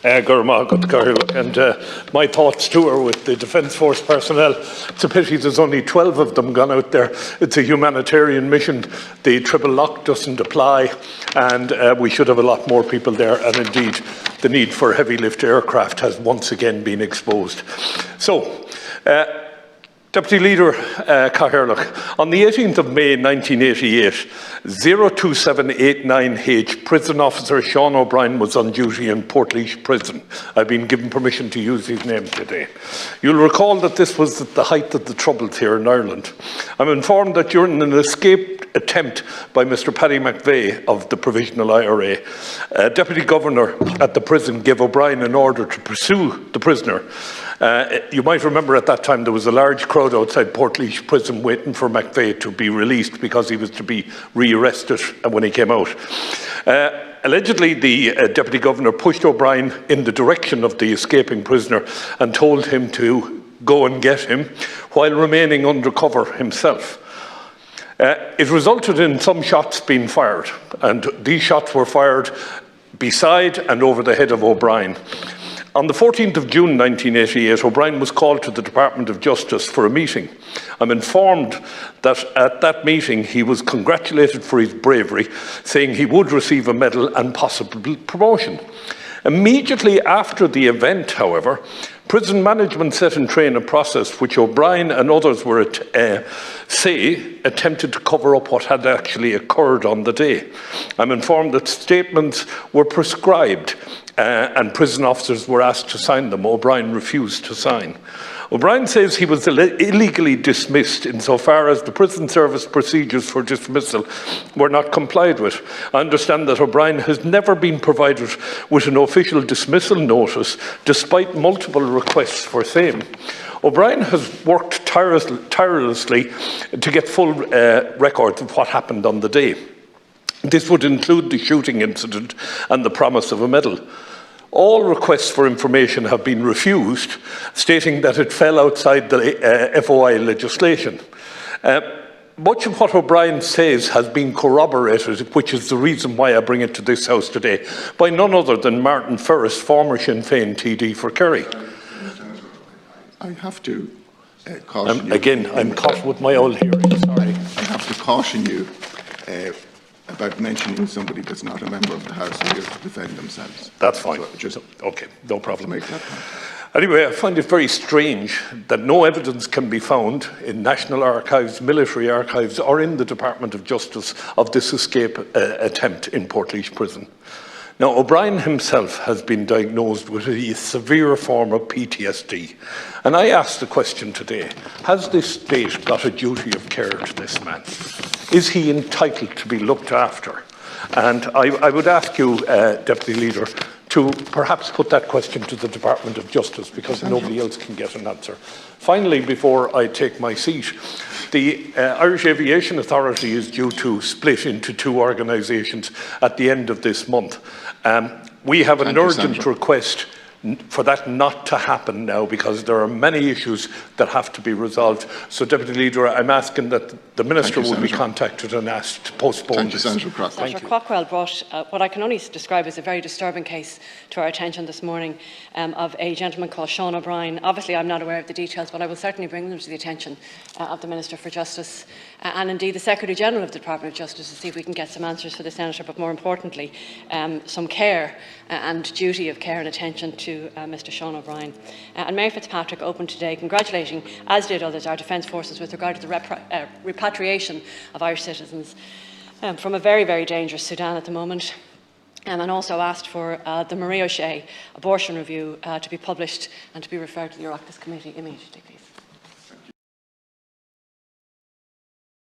And my thoughts too are with the Defence Force personnel. It's a pity there's only 12 of them gone out there. It's a humanitarian mission. The triple lock doesn't apply, and we should have a lot more people there. And indeed, the need for heavy lift aircraft has once again been exposed. So, Deputy Leader Cathaoirleach, on the 18th of May 1988, 02789H prison officer Sean O'Brien was on duty in Portlaoise Prison. I've been given permission to use his name today. You'll recall that this was at the height of the Troubles here in Ireland. I'm informed that during an escape attempt by Mr. Paddy McVeigh of the Provisional IRA, Deputy Governor at the prison gave O'Brien an order to pursue the prisoner. You might remember at that time there was a large crowd outside Portlaoise Prison waiting for McVeigh to be released because he was to be re-arrested when he came out. Allegedly, the Deputy Governor pushed O'Brien in the direction of the escaping prisoner and told him to go and get him while remaining undercover himself. It resulted in some shots being fired, and these shots were fired beside and over the head of O'Brien. On the 14th of June 1988, O'Brien was called to the Department of Justice for a meeting. I'm informed that at that meeting he was congratulated for his bravery, saying he would receive a medal and possible promotion. Immediately after the event, however, prison management set in train a process which O'Brien and others were attempted to cover up what had actually occurred on the day. I'm informed that statements were prescribed and prison officers were asked to sign them. O'Brien refused to sign. O'Brien says he was illegally dismissed insofar as the prison service procedures for dismissal were not complied with. I understand that O'Brien has never been provided with an official dismissal notice despite multiple requests for same. O'Brien has worked tirelessly to get full records of what happened on the day. This would include the shooting incident and the promise of a medal. All requests for information have been refused, stating that it fell outside the FOI legislation. Much of what O'Brien says has been corroborated, which is the reason why I bring it to this House today, by none other than Martin Ferris, former Sinn Féin TD for Kerry. I have to caution you. Again, I'm caught with my old hearing, sorry. I have to caution you about mentioning somebody that's not a member of the House here to defend themselves. That's fine. So okay, no problem. Make that point. Anyway, I find it very strange that no evidence can be found in national archives, military archives, or in the Department of Justice of this escape attempt in Portlaoise Prison. Now, O'Brien himself has been diagnosed with a severe form of PTSD. And I ask the question today, has this state got a duty of care to this man? Is he entitled to be looked after? And I would ask you, Deputy Leader, to perhaps put that question to the Department of Justice, because nobody else can get an answer. Finally, before I take my seat, the Irish Aviation Authority is due to split into two organisations at the end of this month. We have an urgent request for that not to happen now, because there are many issues that have to be resolved. So, Deputy Leader, I'm asking that the Minister will be contacted and asked to postpone this. Senator Craughwell brought what I can only describe as a very disturbing case to our attention this morning of a gentleman called Sean O'Brien. Obviously, I'm not aware of the details, but I will certainly bring them to the attention of the Minister for Justice and indeed the Secretary-General of the Department of Justice to see if we can get some answers for the Senator, but more importantly, some care and duty of care and attention to Mr. Sean O'Brien. And Mayor Fitzpatrick opened today congratulating, as did others, our Defence Forces with regard to the repatriation of Irish citizens from a very, very dangerous Sudan at the moment. And also asked for the Marie O'Shea abortion review to be published and to be referred to the Oireachtas committee immediately, please.